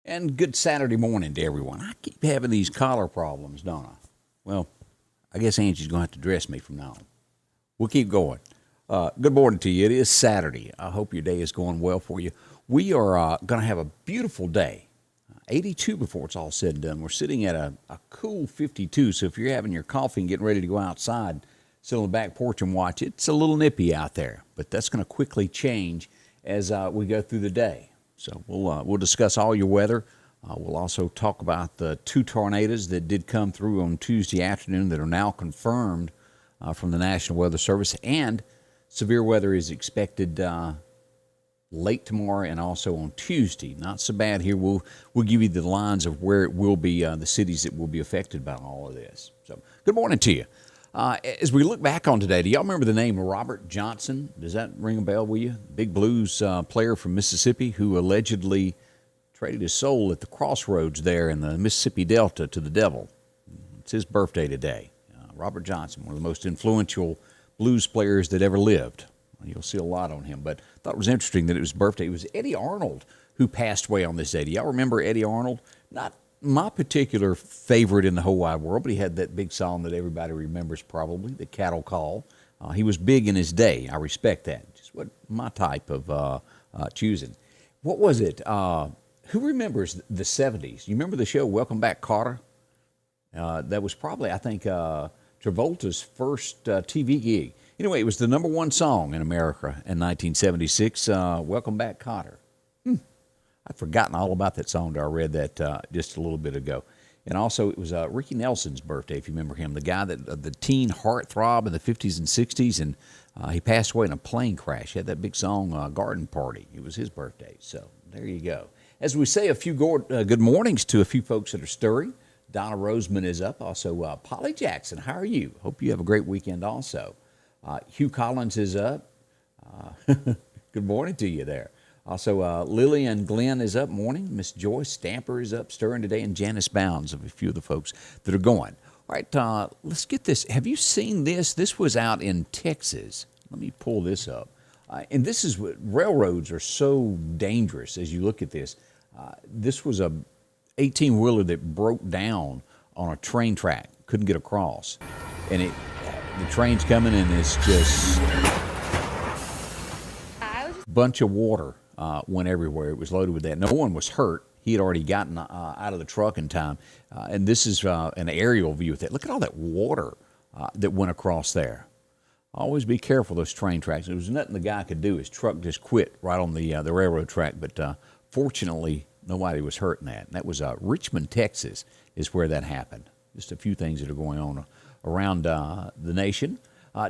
And good Saturday morning to everyone. I keep having these collar problems, don't I? Well, I guess Angie's going to have to dress me from now on. We'll keep going. Good morning to you. It is Saturday. I hope your day is going well for you. We are going to have a beautiful day. 82 before it's all said and done. We're sitting at a cool 52, so if you're having your coffee and getting ready to go outside, sit on the back porch and watch, it's a little nippy out there. But that's going to quickly change as we go through the day. So we'll discuss all your weather. We'll also talk about the two tornadoes that did come through on Tuesday afternoon that are now confirmed from the National Weather Service. And severe weather is expected late tomorrow and also on Tuesday. Not so bad here. We'll give you the lines of where it will be, the cities that will be affected by all of this. So good morning to you. As we look back on today, do y'all remember the name Robert Johnson? Does that ring a bell with you? Big blues player from Mississippi who allegedly traded his soul at the crossroads there in the Mississippi Delta to the devil. It's his birthday today. Robert Johnson, one of the most influential blues players that ever lived. You'll see a lot on him, but I thought it was interesting that it was his birthday. It was Eddie Arnold who passed away on this day. Do y'all remember Eddie Arnold? Not my particular favorite in the whole wide world, but he had that big song that everybody remembers probably, the Cattle Call. He was big in his day. I respect that. Just what my type of choosing. What was it? Who remembers the 70s? You remember the show Welcome Back, Kotter? That was probably, I think, Travolta's first TV gig. Anyway, it was the number one song in America in 1976, Welcome Back, Kotter. I'd forgotten all about that song until I read that just a little bit ago. And also, it was Ricky Nelson's birthday, if you remember him, the guy that the teen heartthrob in the 50s and 60s, and he passed away in a plane crash. He had that big song, Garden Party. It was his birthday. So there you go. As we say a few good mornings to a few folks that are stirring. Donna Roseman is up. Also, Polly Jackson, how are you? Hope you have a great weekend also. Hugh Collins is up. Good morning to you there. Also, Lily and Glenn is up morning. Miss Joyce Stamper is up stirring today, and Janice Bounds of a few of the folks that are going. All right, let's get this. Have you seen this? This was out in Texas. Let me pull this up. And this is what railroads are so dangerous as you look at this. This was a 18-wheeler that broke down on a train track, couldn't get across. And the train's coming, and it's just bunch of water went everywhere. It was loaded with that. No one was hurt. He had already gotten out of the truck in time. And this is an aerial view of that. Look at all that water that went across there. Always be careful those train tracks. There was nothing the guy could do. His truck just quit right on the railroad track. But fortunately, nobody was hurt in that. And that was Richmond, Texas is where that happened. Just a few things that are going on around the nation.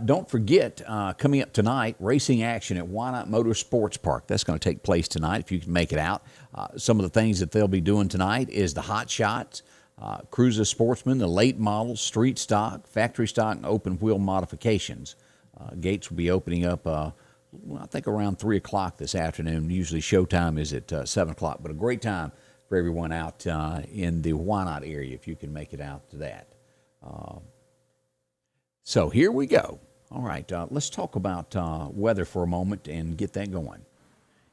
Don't forget, coming up tonight, racing action at Why Not Motorsports Park. That's going to take place tonight if you can make it out. Some of the things that they'll be doing tonight is the Hot Shots, Cruiser Sportsman, the late models, street stock, factory stock, and open wheel modifications. Gates will be opening up, I think, around 3 o'clock this afternoon. Usually showtime is at 7 o'clock, but a great time for everyone out in the Why Not area if you can make it out to that. So here we go. All right, let's talk about weather for a moment and get that going.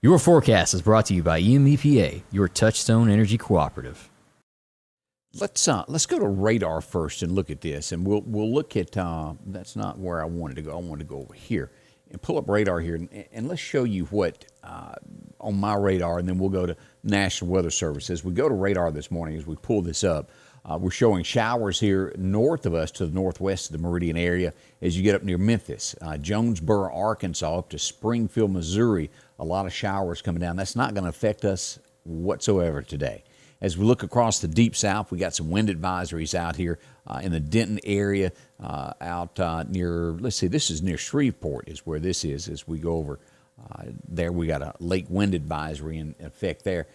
Your forecast is brought to you by EMEPA, your Touchstone Energy Cooperative. Let's go to radar first and look at this, and we'll look at that's not where I wanted to go. I wanted to go over here and pull up radar here, and let's show you what on my radar, and then we'll go to National Weather Service. As we go to radar this morning, as we pull this up, we're showing showers here north of us to the northwest of the Meridian area as you get up near Memphis, Jonesboro, Arkansas, up to Springfield, Missouri. A lot of showers coming down. That's not going to affect us whatsoever today. As we look across the deep south, we got some wind advisories out here in the Denton area out near, let's see, this is near Shreveport is where this is. As we go over there, we got a lake wind advisory in effect there.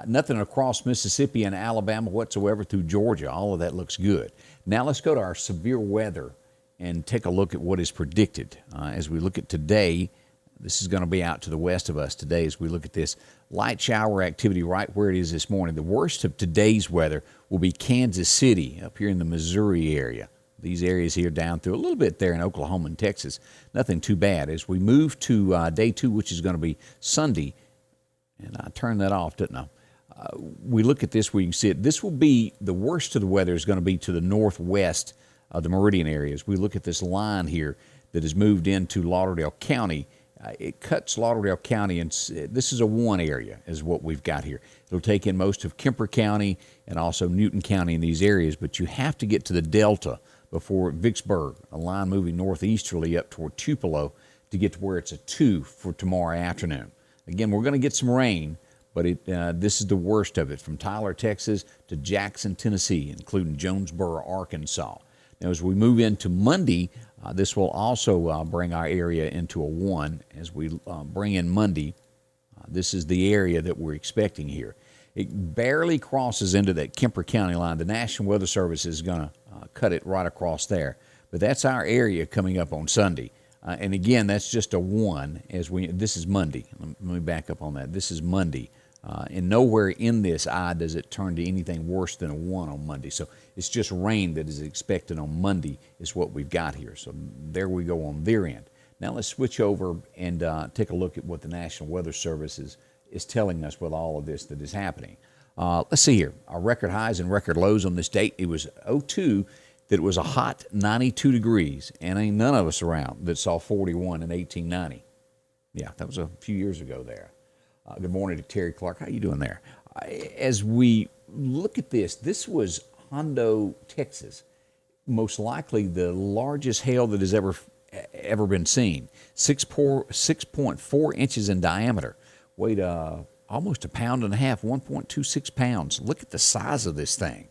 Nothing across Mississippi and Alabama whatsoever through Georgia. All of that looks good. Now let's go to our severe weather and take a look at what is predicted. As we look at today, this is going to be out to the west of us today as we look at this light shower activity right where it is this morning. The worst of today's weather will be Kansas City up here in the Missouri area. These areas here down through a little bit there in Oklahoma and Texas. Nothing too bad. As we move to day 2, which is going to be Sunday, and I turned that off, didn't I? we look at this where you can see it. This will be the worst of the weather is going to be to the northwest of the Meridian areas. We look at this line here that has moved into Lauderdale County. It cuts Lauderdale County, and this is a 1 area is what we've got here. It'll take in most of Kemper County and also Newton County in these areas, but you have to get to the Delta before Vicksburg, a line moving northeasterly up toward Tupelo to get to where it's a 2 for tomorrow afternoon. Again, we're going to get some rain, but this is the worst of it, from Tyler, Texas to Jackson, Tennessee, including Jonesboro, Arkansas. Now, as we move into Monday, this will also bring our area into a 1. As we bring in Monday, this is the area that we're expecting here. It barely crosses into that Kemper County line. The National Weather Service is going to cut it right across there. But that's our area coming up on Sunday. And again, that's just a 1. This is Monday. Let me back up on that. This is Monday. And nowhere in this eye does it turn to anything worse than a 1 on Monday. So it's just rain that is expected on Monday is what we've got here. So there we go on their end. Now let's switch over and take a look at what the National Weather Service is telling us with all of this that is happening. Let's see here. Our record highs and record lows on this date. It was 02 that it was a hot 92 degrees, and ain't none of us around that saw 41 in 1890. Yeah, that was a few years ago there. Good morning to Terry Clark. How you doing there? As we look at this was Hondo, Texas. Most likely the largest hail that has ever been seen. 6.4 inches in diameter. Weighed almost 1.5 pounds, 1.26 pounds. Look at the size of this thing.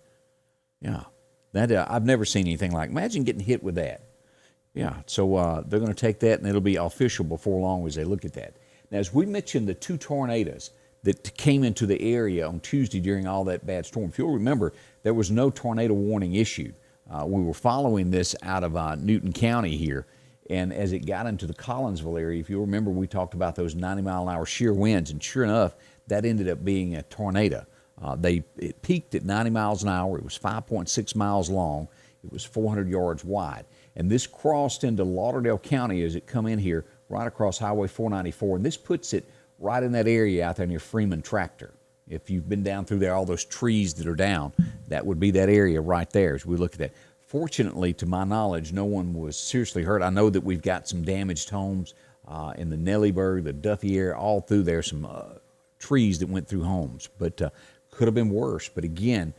Yeah, that I've never seen anything like. Imagine getting hit with that. Yeah, so they're going to take that, and it'll be official before long as they look at that. Now, as we mentioned, the 2 tornadoes that came into the area on Tuesday during all that bad storm, if you'll remember, there was no tornado warning issued. We were following this out of Newton County here, and as it got into the Collinsville area, if you'll remember, we talked about those 90-mile-an-hour shear winds, and sure enough, that ended up being a tornado. It peaked at 90 miles an hour. It was 5.6 miles long. It was 400 yards wide. And this crossed into Lauderdale County as it come in here, right across Highway 494, and this puts it right in that area out there near Freeman Tractor. If you've been down through there, all those trees that are down, that would be that area right there as we look at that. Fortunately, to my knowledge, no one was seriously hurt. I know that we've got some damaged homes in the Nellyburg, the Duffy area, all through there, some trees that went through homes, but could have been worse. But again,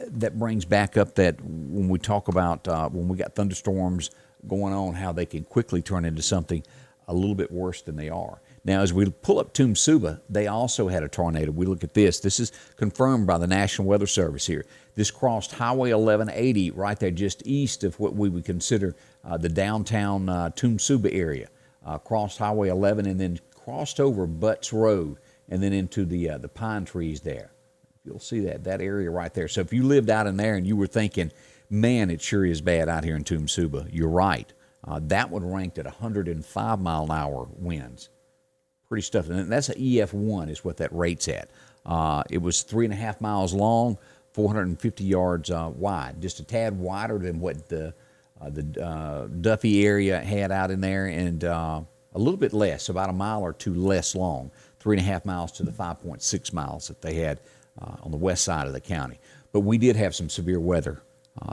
that brings back up that when we talk about when we got thunderstorms going on, how they can quickly turn into something a little bit worse than they are. Now, as we pull up Toomsuba, they also had a tornado. We look at this. This is confirmed by the National Weather Service here. This crossed Highway 1180 right there just east of what we would consider the downtown Toomsuba area. Crossed Highway 11 and then crossed over Butts Road and then into the pine trees there. You'll see that area right there. So if you lived out in there and you were thinking, man, it sure is bad out here in Toomsuba, you're right. That one ranked at 105 mile an hour winds. Pretty stuff. And that's an EF1 is what that rate's at. It was 3.5 miles long, 450 yards wide, just a tad wider than what the Duffy area had out in there, and a little bit less, about a mile or two less long, 3.5 miles to the 5.6 miles that they had on the west side of the county. But we did have some severe weather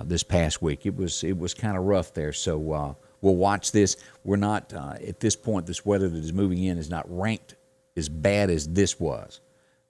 this past week. It was kind of rough there, so we'll watch this. We're not, at this point, this weather that is moving in is not ranked as bad as this was.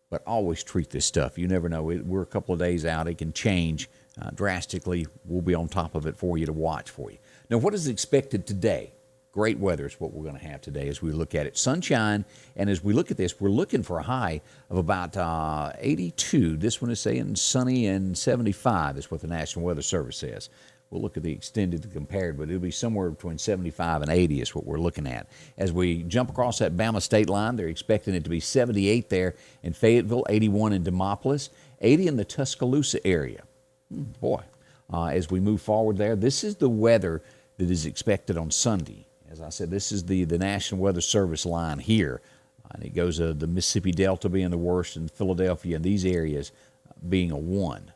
But always treat this stuff. You never know. We're a couple of days out. It can change drastically. We'll be on top of it for you to watch for you. Now, what is expected today? Great weather is what we're going to have today as we look at it. Sunshine, and as we look at this, we're looking for a high of about 82. This one is saying sunny and 75 is what the National Weather Service says. We'll look at the extended to compared, but it'll be somewhere between 75 and 80 is what we're looking at. As we jump across that Bama state line, they're expecting it to be 78 there in Fayetteville, 81 in Demopolis, 80 in the Tuscaloosa area. Boy, as we move forward there, this is the weather that is expected on Sunday. As I said, this is the National Weather Service line here. And it goes the Mississippi Delta being the worst, and Philadelphia and these areas being a 1.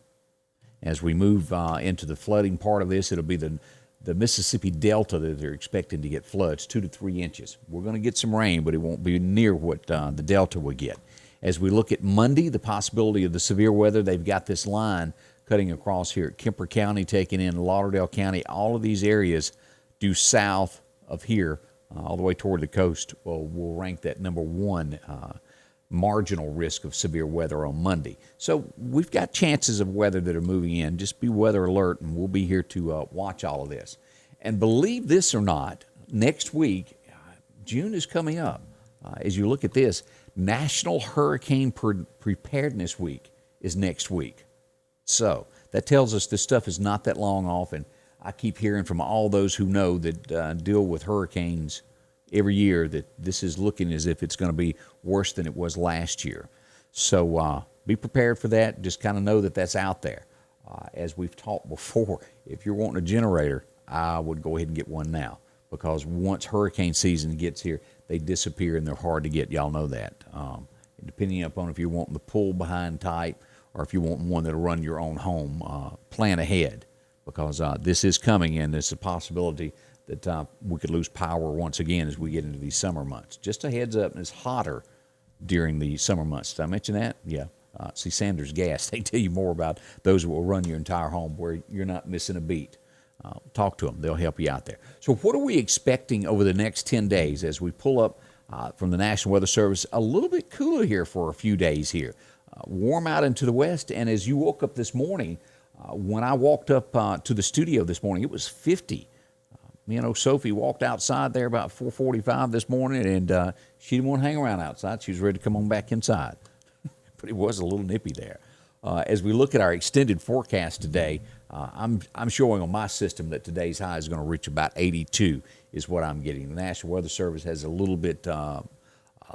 As we move into the flooding part of this, it'll be the Mississippi Delta that they're expecting to get floods, 2 to 3 inches. We're going to get some rain, but it won't be near what the Delta will get. As we look at Monday, the possibility of the severe weather, they've got this line cutting across here at Kemper County, taking in Lauderdale County. All of these areas due south of here, all the way toward the coast, will rank that number one marginal risk of severe weather on Monday. So we've got chances of weather that are moving in. Just be weather alert, and we'll be here to watch all of this. And believe this or not, next week, June is coming up. As you look at this, National Hurricane Preparedness Week is next week. So that tells us this stuff is not that long off, and I keep hearing from all those who know that deal with hurricanes every year that this is looking as if it's going to be worse than it was last year. So be prepared for that. Just kind of know that that's out there. As we've talked before, if you're wanting a generator, I would go ahead and get one now, because once hurricane season gets here, they disappear and they're hard to get. Y'all know that. Depending upon if you're wanting the pull behind type or if you want one that'll run your own home, plan ahead, because this is coming, and there's a possibility that we could lose power once again as we get into these summer months. Just a heads up, and it's hotter during the summer months. Did I mention that? Yeah. See Sanders Gas. They tell you more about those that will run your entire home where you're not missing a beat. Talk to them. They'll help you out there. So what are we expecting over the next 10 days as we pull up from the National Weather Service? A little bit cooler here for a few days here. Warm out into the west, and as you woke up this morning, when I walked up to the studio this morning, it was 50. Sophie walked outside there about 4:45 this morning, and she didn't want to hang around outside. She was ready to come on back inside. But it was a little nippy there. As we look at our extended forecast today, I'm showing on my system that today's high is going to reach about 82 is what I'm getting. The National Weather Service has a little bit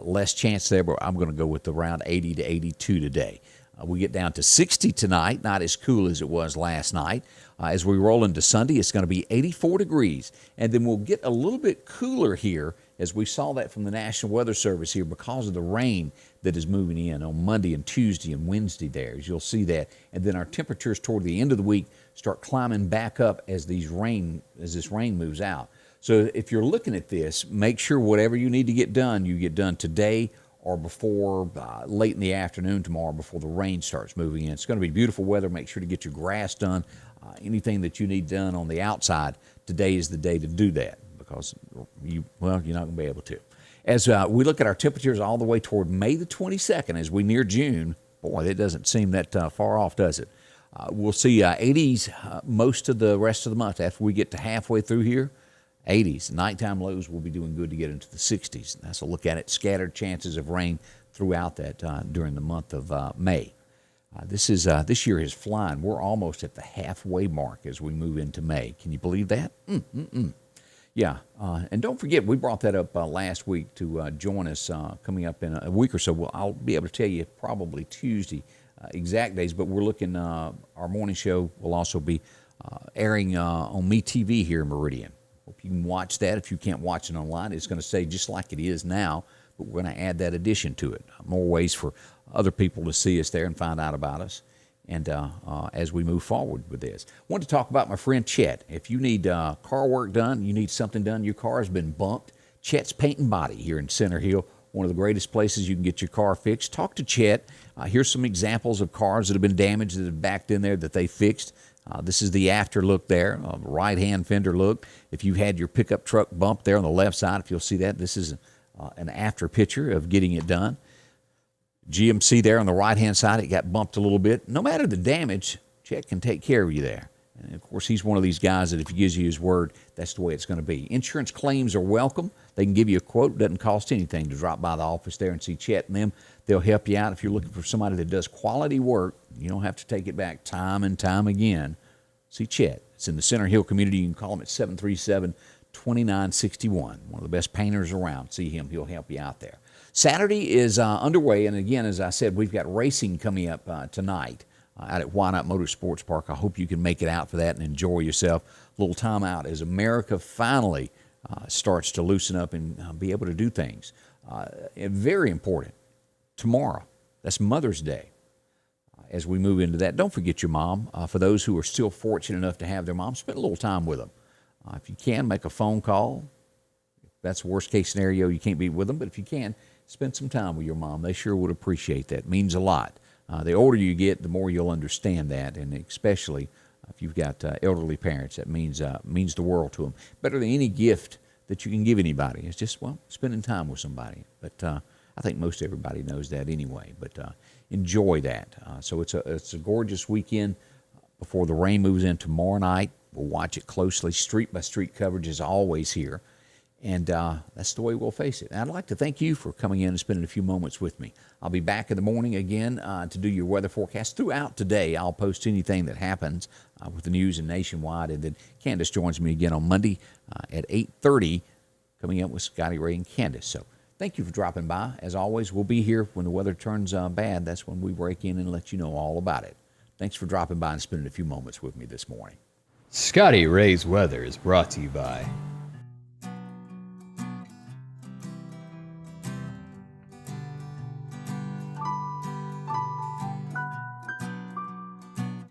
less chance there, but I'm going to go with around 80 to 82 today. We get down to 60 tonight, not as cool as it was last night. As we roll into Sunday, it's going to be 84 degrees. And then we'll get a little bit cooler here, as we saw that from the National Weather Service here, because of the rain that is moving in on Monday and Tuesday and Wednesday there, as you'll see that. And then our temperatures toward the end of the week start climbing back up as this rain moves out. So if you're looking at this, make sure whatever you need to get done, you get done today or before late in the afternoon tomorrow, before the rain starts moving in. It's going to be beautiful weather. Make sure to get your grass done. Anything that you need done on the outside, today is the day to do that, because you're not going to be able to. As we look at our temperatures all the way toward May the 22nd, as we near June, boy, that doesn't seem that far off, does it? We'll see 80s most of the rest of the month. After we get to halfway through here, 80s. Nighttime lows will be doing good to get into the 60s. That's a look at it. Scattered chances of rain throughout that during the month of May. This year is flying. We're almost at the halfway mark as we move into May. Can you believe that? Yeah, and don't forget, we brought that up last week to join us coming up in a week or so. I'll be able to tell you probably Tuesday exact days, but we're looking, our morning show will also be airing on MeTV here in Meridian. Hope you can watch that. If you can't watch it online, it's going to stay just like it is now, but we're going to add that addition to it. More ways for other people to see us there and find out about us. And as we move forward with this, I want to talk about my friend Chet. If you need car work done, you need something done, your car has been bumped, Chet's Paint and Body here in Center Hill, one of the greatest places you can get your car fixed. Talk to Chet. Here's some examples of cars that have been damaged, that have backed in there, that they fixed. This is the after look there, right-hand fender look. If you had your pickup truck bumped there on the left side, if you'll see that, this is an after picture of getting it done. GMC there on the right-hand side, it got bumped a little bit. No matter the damage, Chet can take care of you there. And, of course, he's one of these guys that if he gives you his word, that's the way it's going to be. Insurance claims are welcome. They can give you a quote. It doesn't cost anything to drop by the office there and see Chet and them. They'll help you out. If you're looking for somebody that does quality work, you don't have to take it back time and time again. See Chet. It's in the Center Hill community. You can call him at 737-2961. One of the best painters around. See him. He'll help you out there. Saturday is underway, and again, as I said, we've got racing coming up tonight out at Why Not Motorsports Park. I hope you can make it out for that and enjoy yourself. A little time out as America finally starts to loosen up and be able to do things. And very important, tomorrow, that's Mother's Day. As we move into that, don't forget your mom. For those who are still fortunate enough to have their mom, spend a little time with them. If you can, make a phone call. If that's the worst case scenario, you can't be with them, but if you can, spend some time with your mom. They sure would appreciate that. It means a lot. The older you get, the more you'll understand that, and especially if you've got elderly parents, that means the world to them. Better than any gift that you can give anybody. It's just, well, spending time with somebody. But I think most everybody knows that anyway. But enjoy that. So it's a gorgeous weekend before the rain moves in tomorrow night. We'll watch it closely. Street-by-street coverage is always here. And that's the way we'll face it. And I'd like to thank you for coming in and spending a few moments with me. I'll be back in the morning again to do your weather forecast. Throughout today, I'll post anything that happens with the news and nationwide. And then Candace joins me again on Monday at 8:30, coming up with Scotty Ray and Candace. So thank you for dropping by. As always, we'll be here when the weather turns bad. That's when we break in and let you know all about it. Thanks for dropping by and spending a few moments with me this morning. Scotty Ray's weather is brought to you by